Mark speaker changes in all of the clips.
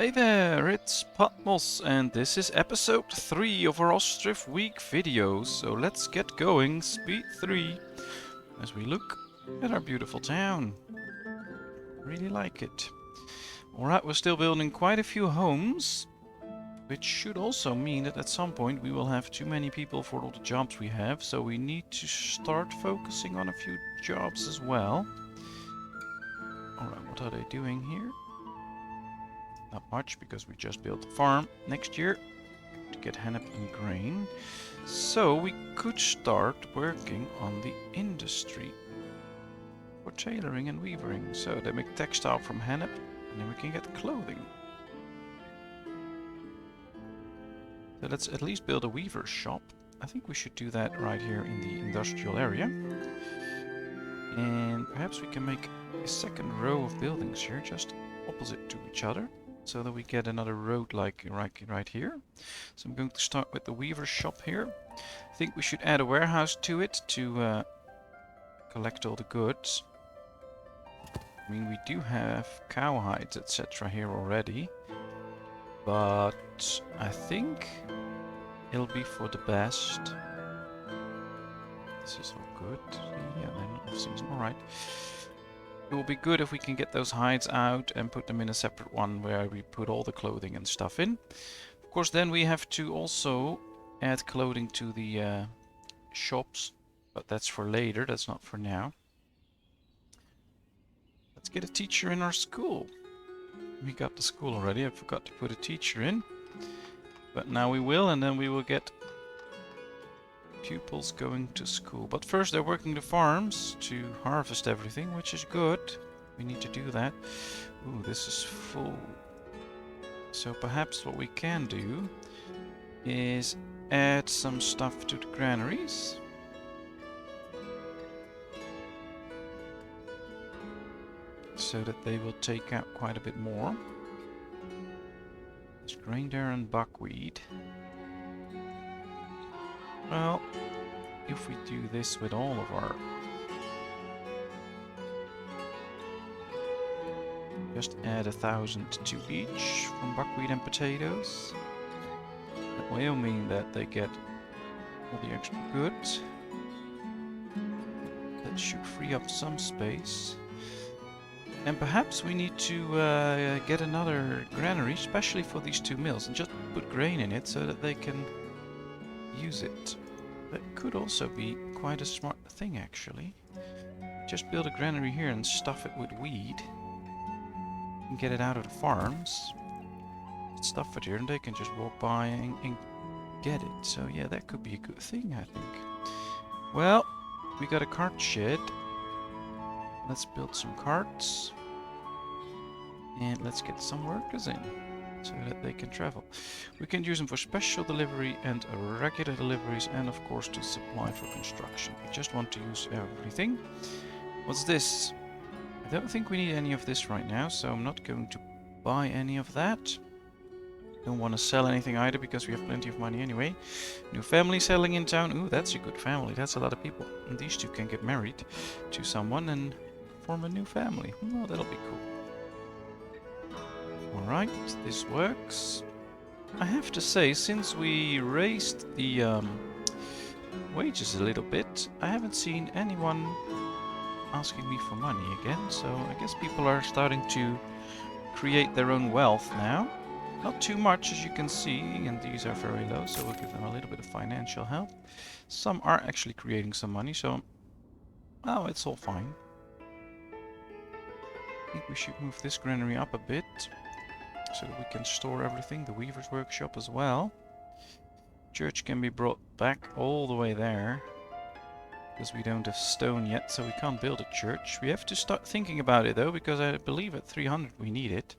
Speaker 1: Hey there, it's Patmos, and this is episode 3 of our Ostriv week videos. So let's get going, speed 3, as we look at our beautiful town. Really like it. Alright, we're still building quite a few homes, which should also mean that at some point we will have too many people for all the jobs we have, so we need to start focusing on a few jobs as well. Alright, what are they doing here? Not much, because we just built a farm next year to get hennep and grain. So we could start working on the industry for tailoring and weaving. So they make textile from hennep, and then we can get clothing. So let's at least build a weaver's shop. I think we should do that right here in the industrial area. And perhaps we can make a second row of buildings here, just opposite to each other, so that we get another road like right here. So I'm going to start with the weaver's shop here. I think we should add a warehouse to it to collect all the goods. I mean, we do have cow hides, etc. here already, but I think it'll be for the best. This is all good. Yeah, then off-season, alright. It will be good if we can get those hides out and put them in a separate one where we put all the clothing and stuff in. Of course, then we have to also add clothing to the shops, but that's for later, that's not for now. Let's get a teacher in our school. We got the school already, I forgot to put a teacher in. But now we will, and then we will get pupils going to school. But first they're working the farms to harvest everything, which is good. We need to do that. Ooh, this is full. So perhaps what we can do is add some stuff to the granaries. So that they will take out quite a bit more. There's grain there and buckwheat. Well, if we do this with all of our... Just add 1,000 to each from buckwheat and potatoes. That will mean that they get all the extra goods. That should free up some space. And perhaps we need to get another granary, especially for these two mills, and just put grain in it so that they can use it. That could also be quite a smart thing, actually. Just build a granary here and stuff it with weed. And get it out of the farms. Stuff it here and they can just walk by and get it. So yeah, that could be a good thing, I think. Well, we got a cart shed. Let's build some carts. And let's get some workers in, so that they can travel. We can use them for special delivery and regular deliveries, and of course to supply for construction. We just want to use everything. What's this? I don't think we need any of this right now, so I'm not going to buy any of that. Don't want to sell anything either, because we have plenty of money anyway. New family selling in town. Ooh, that's a good family. That's a lot of people. And these two can get married to someone and form a new family. Oh, that'll be cool. Alright, this works. I have to say, since we raised the wages a little bit, I haven't seen anyone asking me for money again, so I guess people are starting to create their own wealth now. Not too much, as you can see, and these are very low, so we'll give them a little bit of financial help. Some are actually creating some money, so oh, it's all fine. I think we should move this granary up a bit, so that we can store everything, the weaver's workshop as well. Church can be brought back all the way there, because we don't have stone yet, so we can't build a church. We have to start thinking about it though, because I believe at 300 we need it.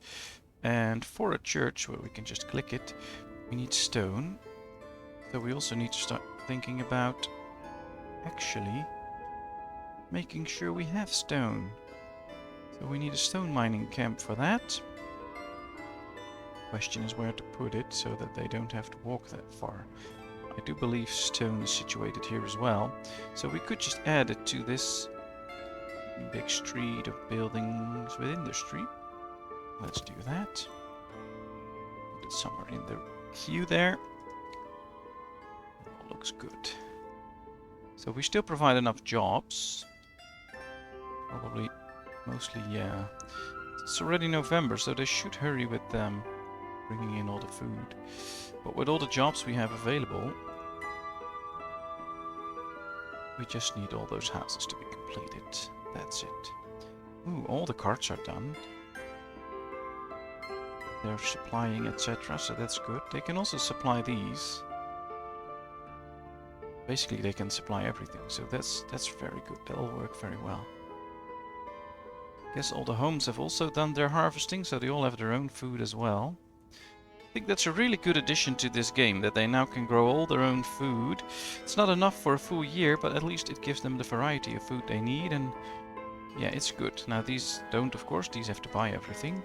Speaker 1: And for a church, where we can just click it, we need stone. So we also need to start thinking about actually making sure we have stone. So we need a stone mining camp for that. Question is where to put it so that they don't have to walk that far. I do believe stone is situated here as well, so we could just add it to this big street of buildings within the street. Let's do that. it somewhere in the queue there. All looks good. So we still provide enough jobs. Probably, mostly, yeah. It's already November, so they should hurry with bringing in all the food. But with all the jobs we have available, we just need all those houses to be completed. That's it. Ooh, all the carts are done. They're supplying, etc., so that's good. They can also supply these. Basically, they can supply everything, so that's very good. That'll work very well. Guess all the homes have also done their harvesting, so they all have their own food as well. I think that's a really good addition to this game, that they now can grow all their own food. It's not enough for a full year, but at least it gives them the variety of food they need, and yeah, it's good. Now these don't, of course, these have to buy everything.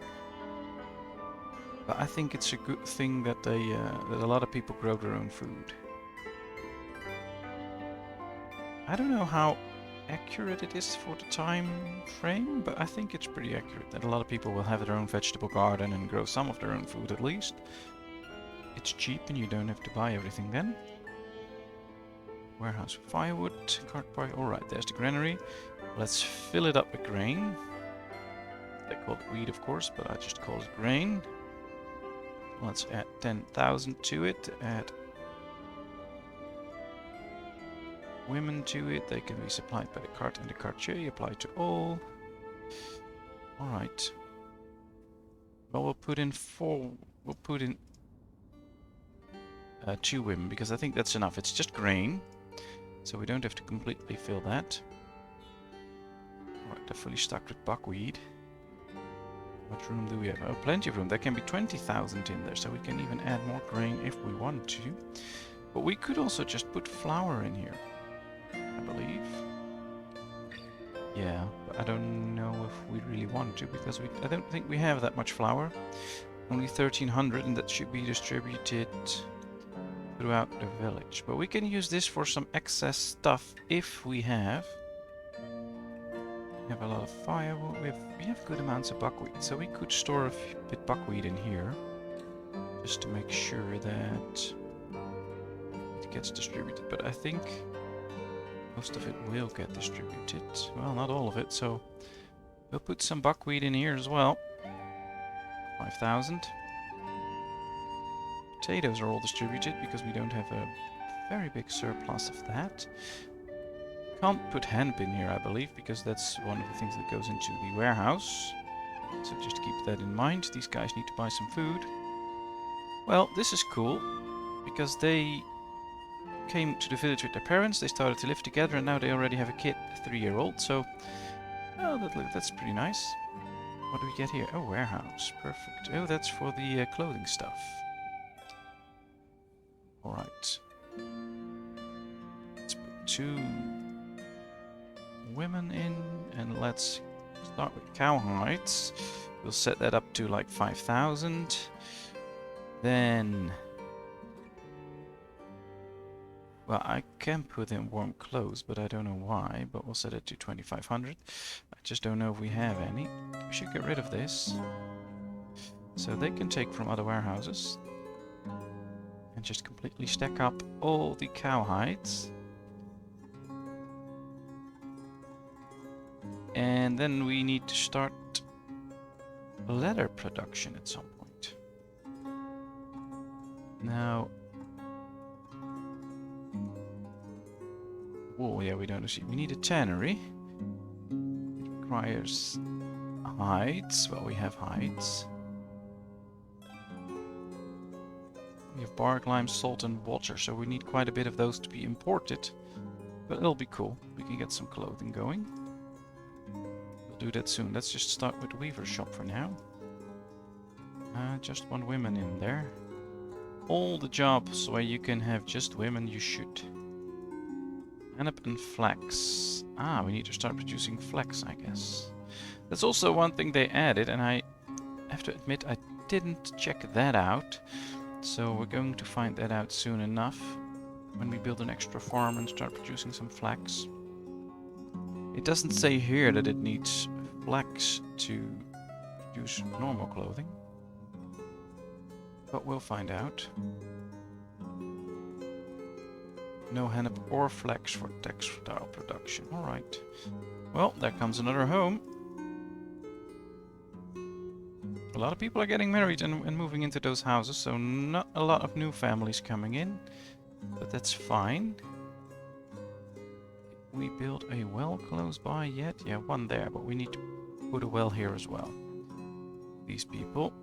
Speaker 1: But I think it's a good thing that they that a lot of people grow their own food. I don't know how accurate it is for the time frame, but I think it's pretty accurate that a lot of people will have their own vegetable garden and grow some of their own food at least. It's cheap and you don't have to buy everything then. Warehouse for firewood, cart park. Alright, there's the granary. Let's fill it up with grain. They call it wheat, of course, but I just call it grain. Let's add 10,000 to it. Add women to it. They can be supplied by the cart and the cartier. Apply to all. Alright. Well, we'll put in 2 women, because I think that's enough. It's just grain, so we don't have to completely fill that. Alright, they're fully stocked with buckwheat. What room do we have? Oh, plenty of room. There can be 20,000 in there, so we can even add more grain if we want to. But we could also just put flour in here, I believe. Yeah, but I don't know if we really want to, because I don't think we have that much flour. Only 1,300, and that should be distributed throughout the village. But we can use this for some excess stuff if we have. We have a lot of firewood. We have good amounts of buckwheat, so we could store a bit buckwheat in here, just to make sure that it gets distributed. But I think most of it will get distributed. Well, not all of it, so we'll put some buckwheat in here as well. 5,000. Potatoes are all distributed because we don't have a very big surplus of that. Can't put hemp in here, I believe, because that's one of the things that goes into the warehouse. So just keep that in mind. These guys need to buy some food. Well, this is cool, because they came to the village with their parents, they started to live together, and now they already have a kid, a 3-year-old, so oh, that's pretty nice. What do we get here? Oh, warehouse. Perfect. Oh, that's for the clothing stuff. Alright. Let's put 2 women in, and let's start with cow hides. We'll set that up to like 5,000. Then, well, I can put in warm clothes, but I don't know why, but we'll set it to 2,500. I just don't know if we have any. We should get rid of this, so they can take from other warehouses and just completely stack up all the cow hides. And then we need to start leather production at some point. Now, oh yeah, we don't see. We need a tannery. It requires hides. Well, we have hides. We have bark, lime, salt, and water, so we need quite a bit of those to be imported. But it'll be cool. We can get some clothing going. We'll do that soon. Let's just start with the weaver shop for now. Just 1 woman in there. All the jobs where you can have just women, you should. Hennep and flax. Ah, we need to start producing flax, I guess. That's also one thing they added, and I have to admit I didn't check that out. So we're going to find that out soon enough when we build an extra farm and start producing some flax. It doesn't say here that it needs flax to produce normal clothing. but we'll find out. No hennep or flax for textile production. Alright. Well, there comes another home. A lot of people are getting married and moving into those houses, so not a lot of new families coming in. But that's fine. We built a well close by yet? Yeah, one there, but we need to put a well here as well. These people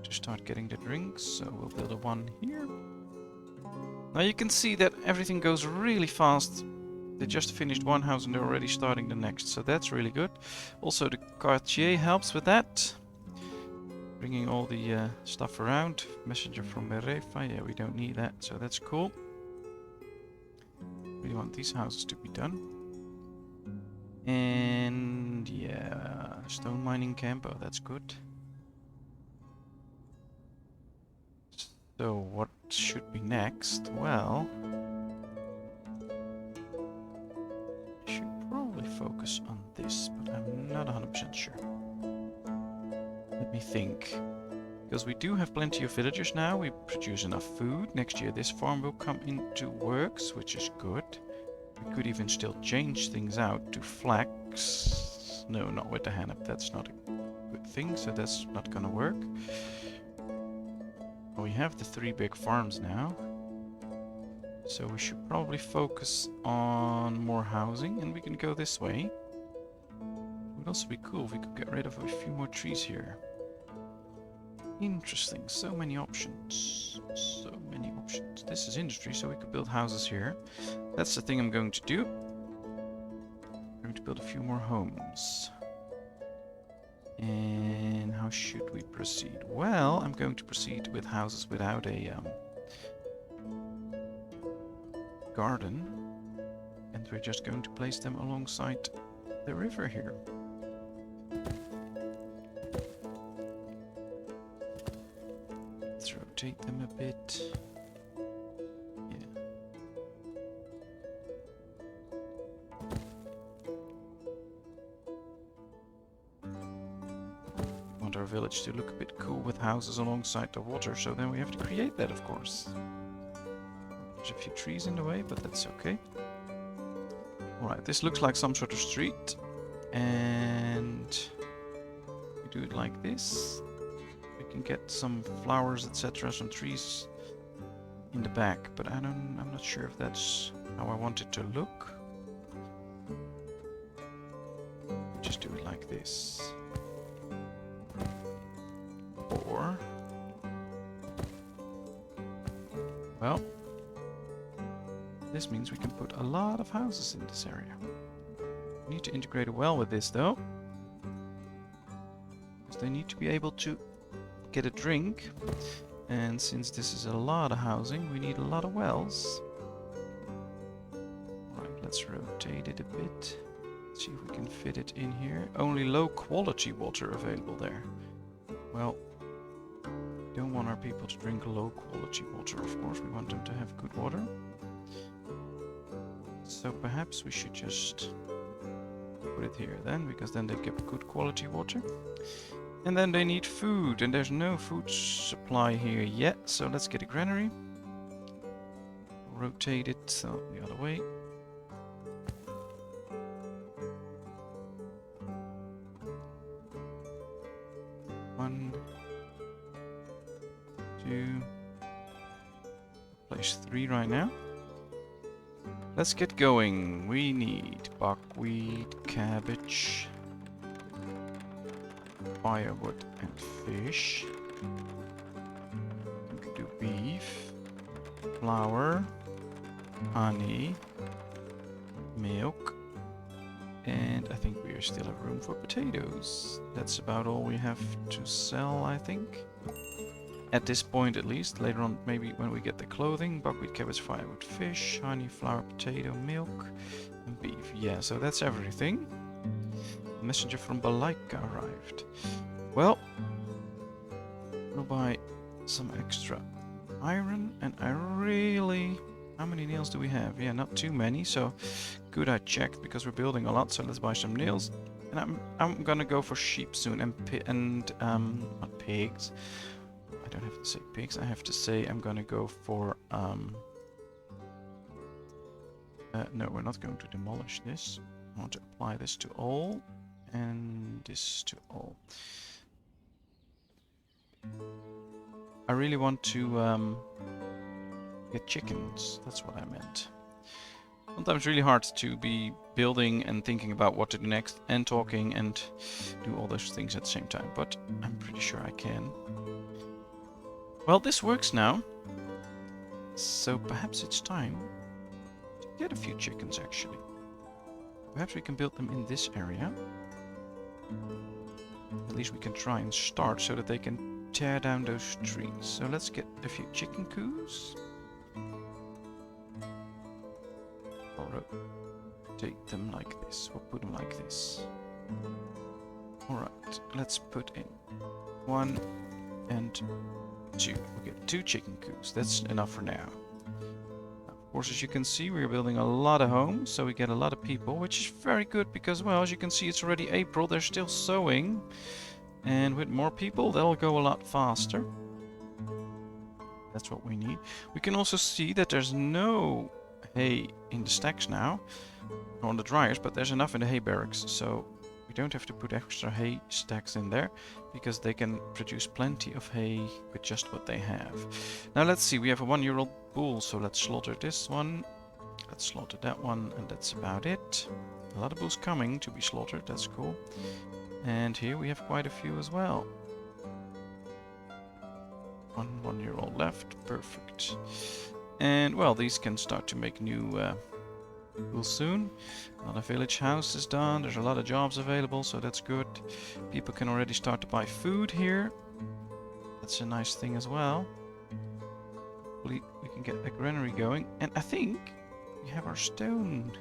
Speaker 1: to start getting the drinks, so we'll build a one here. Now you can see that everything goes really fast. They just finished one house and they're already starting the next, so that's really good. Also the quartier helps with that. Bringing all the stuff around. Messenger from Merefa, yeah, we don't need that, so that's cool. We want these houses to be done. And yeah, stone mining camp, oh that's good. So what should be next? Well, I should probably focus on this, but I'm not 100% sure. Let me think. Because we do have plenty of villagers now, we produce enough food. Next year this farm will come into works, which is good. We could even still change things out to flax. No, not with the hennep, that's not a good thing, so that's not gonna work. We have the 3 big farms now, so we should probably focus on more housing, and we can go this way. It would also be cool if we could get rid of a few more trees here. Interesting, so many options. So many options. This is industry, so we could build houses here. That's the thing I'm going to do. I'm going to build a few more homes. And how should we proceed? Well, I'm going to proceed with houses without a garden. And we're just going to place them alongside the river here. Let's rotate them a bit. Yeah. We want our village to look a bit cool with houses alongside the water, so then we have to create that, of course. There's a few trees in the way, but that's okay. Alright, this looks like some sort of street. And we do it like this. We can get some flowers, etc., some trees in the back, but I'm not sure if that's how I want it to look. Just do it like this. Or, well, this means we can put a lot of houses in this area. We need to integrate it well with this though, because they need to be able to get a drink, and since this is a lot of housing, we need a lot of wells. Right, let's rotate it a bit. See if we can fit it in here. Only low quality water available there. Well, we don't want our people to drink low quality water, of course. We want them to have good water. So perhaps we should just put it here then, because then they get good quality water. And then they need food, and there's no food supply here yet, so let's get a granary. Rotate it so the other way. One, two, place 3 right now. Let's get going. We need buckwheat, cabbage, firewood and fish. We can do beef, flour, honey, milk, and I think we still have room for potatoes. That's about all we have to sell, I think. At this point at least. Later on, maybe when we get the clothing, buckwheat, cabbage, firewood, fish, honey, flour, potato, milk, and beef. Yeah, so that's everything. A messenger from Balaika arrived. Well, we'll buy some extra iron, and I really... How many nails do we have? Yeah, not too many, so good I checked, because we're building a lot, so let's buy some nails. And I'm gonna go for sheep soon, and not pigs. I don't have to say pigs. I have to say I'm gonna go for no, we're not going to demolish this. I want to apply this to all and this to all. I really want to get chickens. That's what I meant. Sometimes it's really hard to be building and thinking about what to do next and talking and do all those things at the same time, but I'm pretty sure I can. Well, this works now, so perhaps it's time to get a few chickens actually. Perhaps we can build them in this area. At least we can try and start so that they can tear down those trees. So let's get a few chicken coos. Rotate them like this. We'll put them like this. Alright, let's put in 1 and 2. We'll get 2 chicken coops. That's enough for now. Of course, as you can see, we're building a lot of homes, so we get a lot of people, which is very good because, well, as you can see, it's already April. They're still sowing. And with more people, that'll go a lot faster. That's what we need. We can also see that there's no hay in the stacks now, or on the dryers, but there's enough in the hay barracks, so we don't have to put extra hay stacks in there because they can produce plenty of hay with just what they have. Now let's see, we have a 1-year-old bull, so let's slaughter this one, let's slaughter that one, and that's about it. A lot of bulls coming to be slaughtered, that's cool. And here we have quite a few as well. 1-year-old left, perfect. And, well, these can start to make new bulls soon. Another village house is done. There's a lot of jobs available, so that's good. People can already start to buy food here. That's a nice thing as well. Hopefully we can get a granary going. And I think we have our stone.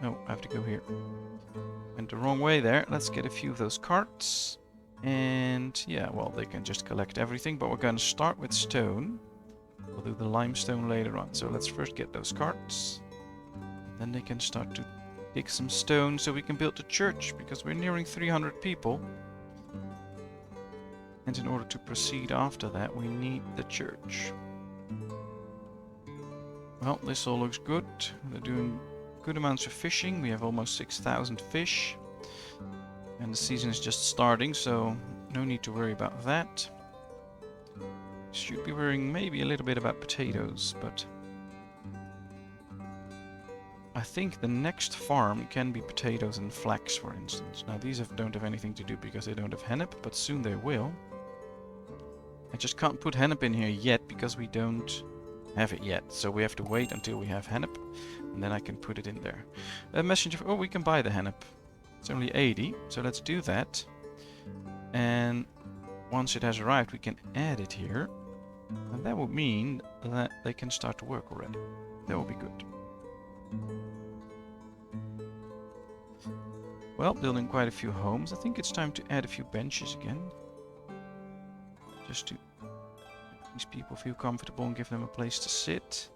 Speaker 1: No, I have to go here. Went the wrong way there. Let's get a few of those carts. And, yeah, well, they can just collect everything, but we're going to start with stone. We'll do the limestone later on. So let's first get those carts. Then they can start to dig some stone so we can build the church, because we're nearing 300 people. And in order to proceed after that, we need the church. Well, this all looks good. They're doing good amounts of fishing. We have almost 6,000 fish. And the season is just starting, so no need to worry about that. Should be worrying maybe a little bit about potatoes, but I think the next farm can be potatoes and flax, for instance. Now these don't have anything to do because they don't have hennep, but soon they will. I just can't put hennep in here yet because we don't have it yet, so we have to wait until we have hennep, and then I can put it in there. A messenger, oh, we can buy the hennep. It's only 80, so let's do that. And once it has arrived, we can add it here. And that would mean that they can start to work already. That will be good. Well, building quite a few homes. I think it's time to add a few benches again. Just to make these people feel comfortable and give them a place to sit.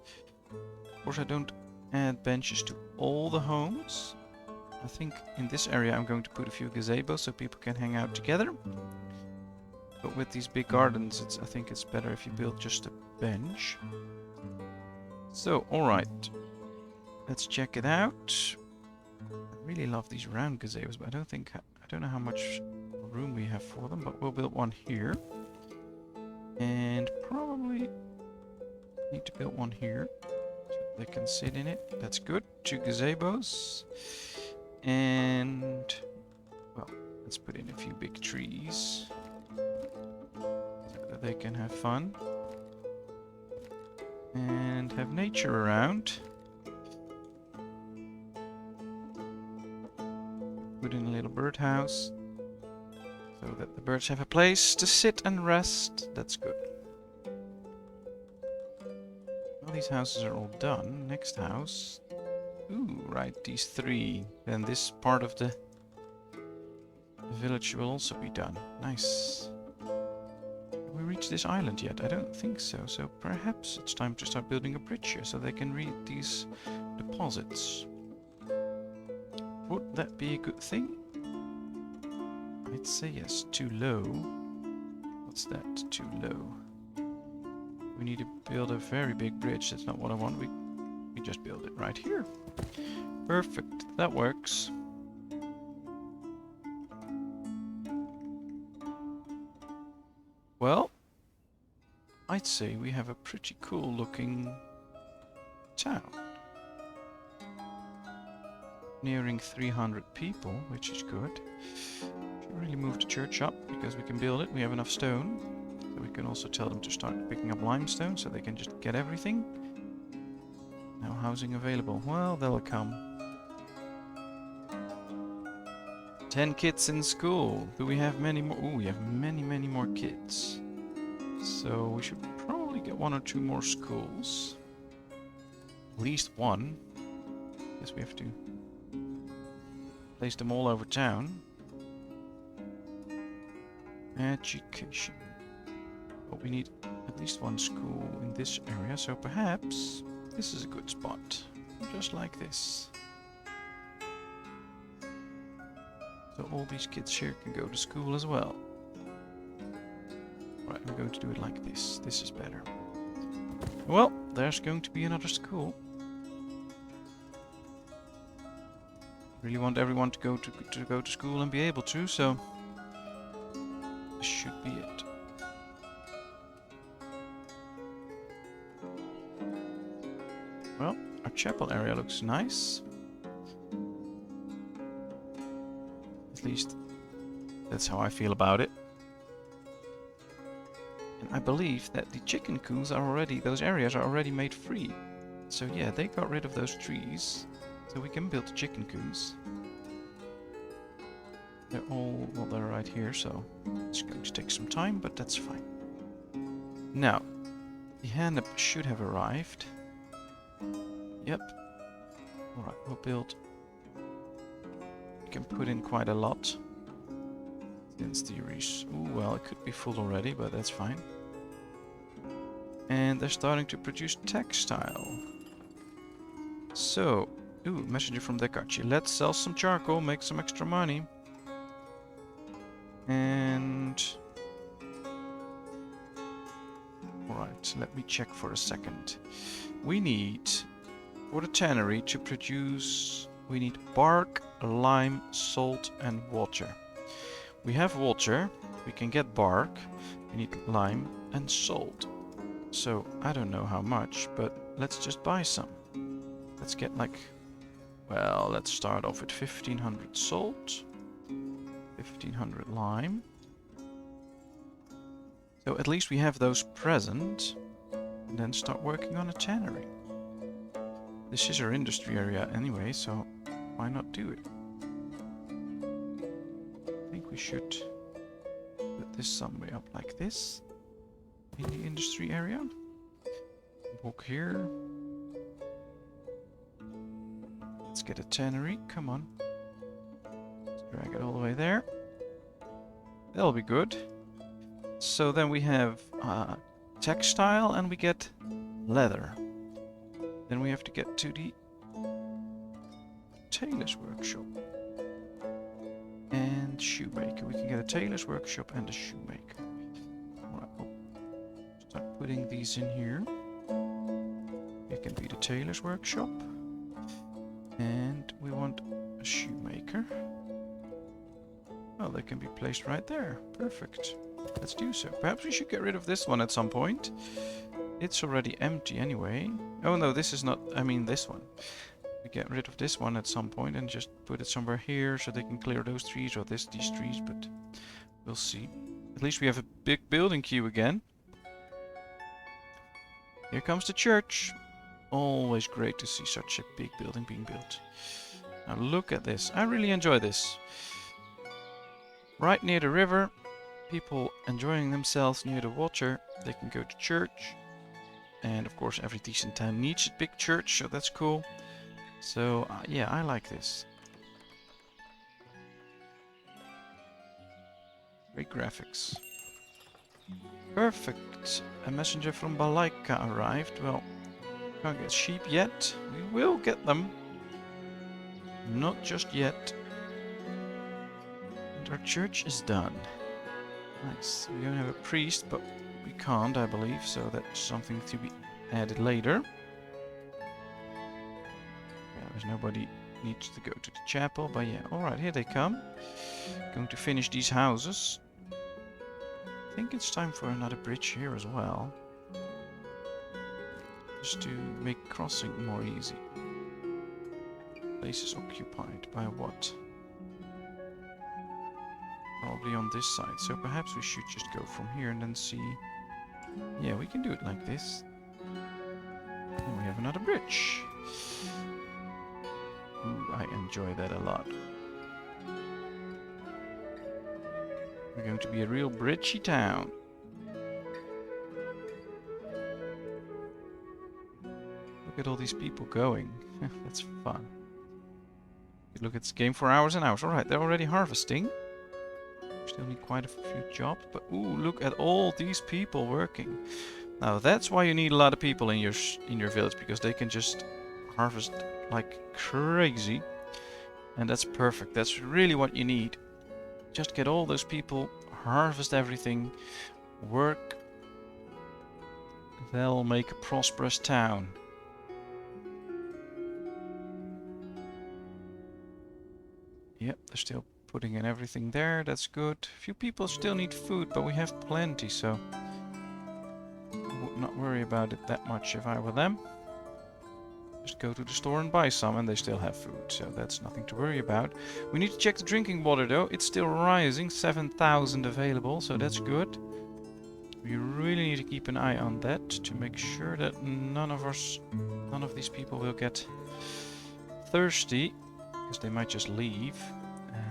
Speaker 1: Of course, I don't add benches to all the homes. I think in this area I'm going to put a few gazebos so people can hang out together. But with these big gardens, I think it's better if you build just a bench. So, alright. Let's check it out. I really love these round gazebos, but I don't know how much room we have for them, but we'll build one here. And probably need to build one here so they can sit in it. That's good. 2 gazebos. And, well, let's put in a few big trees so that they can have fun and have nature around. Put in a little birdhouse so that the birds have a place to sit and rest. That's good. Well, these houses are all done. Next house. Ooh, right, these 3. Then this part of the village will also be done. Nice. Have we reached this island yet? I don't think so. So perhaps it's time to start building a bridge here so they can read these deposits. Would that be a good thing? I'd say yes. Too low. What Is that too low? We need to build a very big bridge. That's not what I want. We just build it right here. Perfect. That works. Well, I'd say we have a pretty cool looking town. Nearing 300 people, which is good. Should really move the church up because we can build it. We have enough stone. So we can also tell them to start picking up limestone so they can just get everything. No housing available. Well, they'll come. 10 kids in school. Do we have many more? Ooh, we have many more kids. So we should probably get 1 or 2 more schools. At least 1. Guess we have to place them all over town. Education. But we need at least 1 school in this area, so perhaps this is a good spot. Just like this. So all these kids here can go to school as well. Right, we're going to do it like this. This is better. Well, there's going to be another school. Really want everyone to go to school and be able to, so this should be it. Well, our chapel area looks nice. At least that's how I feel about it. And I believe that the chicken coos are already, those areas are already made free. So yeah, they got rid of those trees. So we can build the chicken coos. They're all, well, they're right here, so it's going to take some time, but that's fine. Now, the hand should have arrived. Yep. Alright, we'll build. We can put in quite a lot. Since the ooh, well, it could be full already, but that's fine. And they're starting to produce textile. So, ooh, messenger from Dekachi. Let's sell some charcoal, make some extra money. And alright, let me check for a second. We need, for the tannery to produce, we need bark, lime, salt and water. We have water, we can get bark, we need lime and salt. So, I don't know how much, but let's just buy some. Let's get like, well, let's start off with 1500 salt, 1500 lime. So at least we have those present, and then start working on a tannery. This is our industry area anyway, so why not do it? I think we should put this somewhere up like this, in the industry area. Walk here. Let's get a tannery, come on. Let's drag it all the way there. That'll be good. So then we have textile and we get leather. Then we have to get to the tailor's workshop. And shoemaker. We can get a tailor's workshop and a shoemaker. Alright, we'll start putting these in here. It can be the tailor's workshop. And we want a shoemaker. Well, they can be placed right there. Perfect. Let's do so. Perhaps we should get rid of this one at some point. It's already empty anyway. Oh no, this is not, I mean this one. We get rid of this one at some point and just put it somewhere here so they can clear those trees or these trees, but we'll see. At least we have a big building queue again. Here comes the church. Always great to see such a big building being built. Now look at this. I really enjoy this. Right near the river. People enjoying themselves near the water. They can go to church. And of course every decent town needs a big church, so that's cool. So yeah, I like this. Great graphics. Perfect. A messenger from Balaika arrived. Well, can't get sheep yet. We will get them. Not just yet. And our church is done. Nice. We don't have a priest, but we can't, I believe, so that's something to be added later. Yeah, there's nobody needs to go to the chapel, but yeah, alright, here they come. Going to finish these houses. I think it's time for another bridge here as well. Just to make crossing more easy. Place is occupied by what? Probably on this side, so perhaps we should just go from here and then see. Yeah, we can do it like this. And we have another bridge. Ooh, I enjoy that a lot. We're going to be a real bridgey town. Look at all these people going. That's fun. You look at this game for hours and hours. Alright, they're already harvesting. Still need quite a few jobs, but ooh, look at all these people working. Now that's why you need a lot of people in your village, because they can just harvest like crazy. And that's perfect. That's really what you need. Just get all those people, harvest everything, work. They'll make a prosperous town. Yep, they're still putting in everything there. That's good. Few people still need food, but we have plenty, so I would not worry about it that much if I were them. Just go to the store and buy some, and they still have food, so that's nothing to worry about. We need to check the drinking water though. It's still rising, 7,000 available, so that's good. We really need to keep an eye on that to make sure that none of these people will get thirsty, because they might just leave.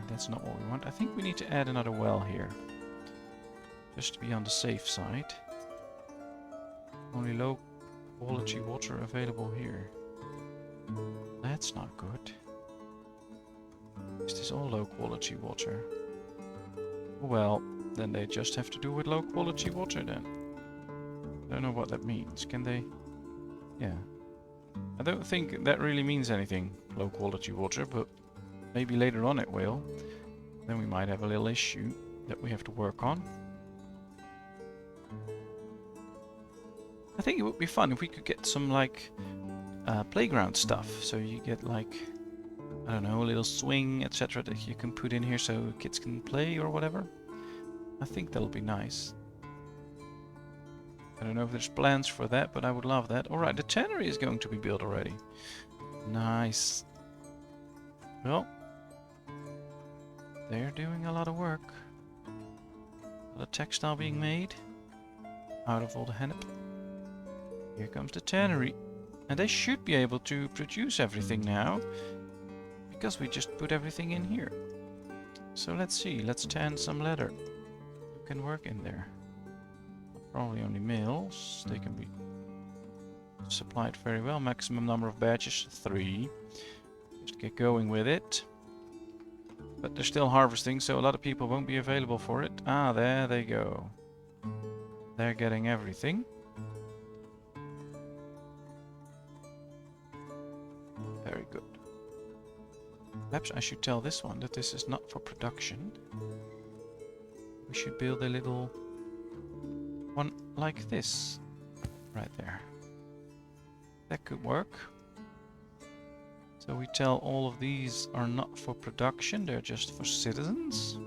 Speaker 1: That's not what we want. I think we need to add another well here, just to be on the safe side. Only low quality water available here. That's not good. Is this all low quality water? Well, then they just have to do with low quality water then. Don't know what that means. Can they? Yeah. I don't think that really means anything, low quality water, but maybe later on it will. Then we might have a little issue that we have to work on. I think it would be fun if we could get some like playground stuff. So you get like, I don't know, a little swing, etc. that you can put in here so kids can play or whatever. I think that'll be nice. I don't know if there's plans for that, but I would love that. Alright, the tannery is going to be built already. Nice. Well, they're doing a lot of work. A lot of textile being made out of all the hennep. Here comes the tannery. And they should be able to produce everything now, because we just put everything in here. So let's see, let's tan some leather. Who can work in there? Probably only males. They can be supplied very well. Maximum number of badges, 3. Just get going with it. But they're still harvesting, so a lot of people won't be available for it. Ah, there they go. They're getting everything. Very good. Perhaps I should tell this one that this is not for production. We should build a little one like this. Right there. That could work. So we tell all of these are not for production, they're just for citizens.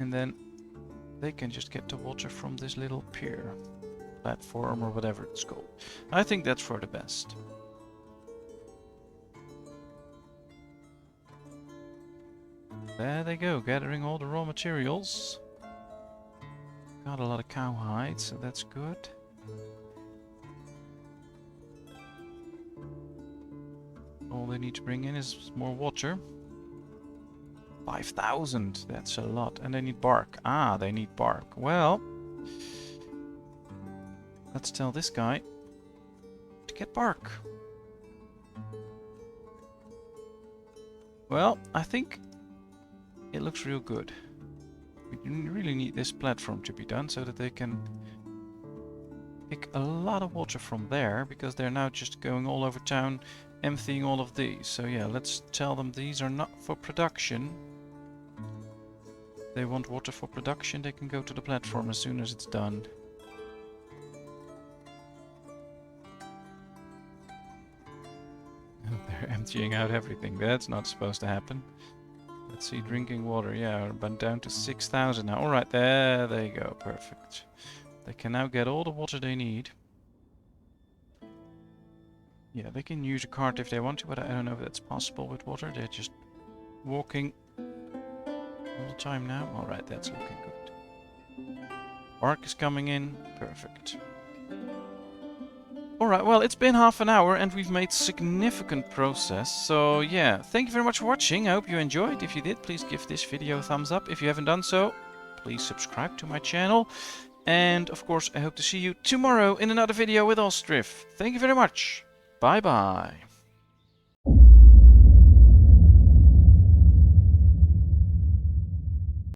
Speaker 1: And then they can just get the water from this little pier, platform or whatever it's called. I think that's for the best. There they go, gathering all the raw materials. Got a lot of cowhide, so that's good. All they need to bring in is more water. 5,000, that's a lot. And they need bark. Ah, they need bark. Well, let's tell this guy to get bark. Well, I think it looks real good. We really need this platform to be done so that they can pick a lot of water from there, because they're now just going all over town emptying all of these. So yeah, let's tell them these are not for production. They want water for production, they can go to the platform as soon as it's done. They're emptying out everything. That's not supposed to happen. Let's see, drinking water. Yeah, but down to 6,000 now. Alright, there they go. Perfect. They can now get all the water they need. Yeah, they can use a cart if they want to, but I don't know if that's possible with water. They're just walking all the time now. Alright, that's looking good. Bark is coming in. Perfect. Alright, well, it's been half an hour and we've made significant progress. So yeah, thank you very much for watching. I hope you enjoyed. If you did, please give this video a thumbs up. If you haven't done so, please subscribe to my channel. And of course, I hope to see you tomorrow in another video with Ostriv. Thank you very much. Bye bye.